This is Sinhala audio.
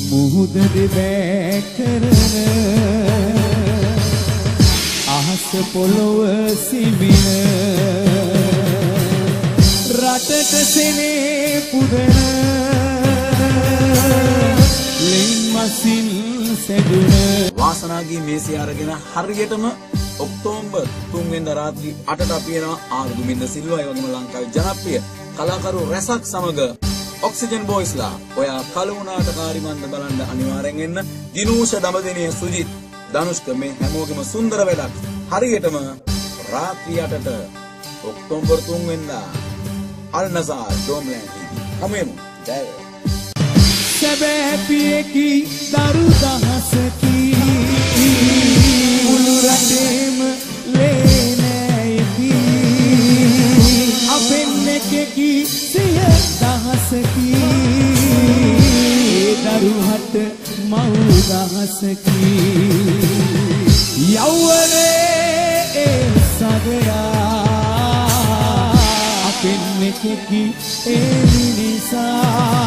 මුහුද දෙබෑ කරන අහස පොළොව සිවින රටට සෙනේ පුදන ලෙන් මසින් සැදුන වාසනාගේ මේසය අරගෙන හරියටම ඔක්තෝබර් 3 වෙනිදා රාත්‍රී 8ට අපි එනවා ආර්දුමින්ද සිල්වා ඒ වගේම ලංකාවේ ජනප්‍රිය කලාකරු රැසක් සමග ඔක්සිජන් බොයිස්ලා ඔයා කලුණාට කාරිමන්ද බලන්න අනිවාර්යෙන් එන්න දිනූෂ දඹදෙනිය සුජිත් ධනුෂ්ක මේ හැමෝගෙම සුන්දර වැඩක් හරියටම රාත්‍රී 8ට ඔක්තෝබර් 3 වෙනිදා අල්නසාර් ඩෝම්ලෑන්ඩ් හමුවෙමු ජය සැබෑ පියකි දරු දහසකි මුළු රටේම ලේනෑයකි අපෙන් එකකි සිය දහසකි ඒ දරුහට මව් දහසකි යෞවනයේ සගයා අපෙන් එකකි ඒ නිසා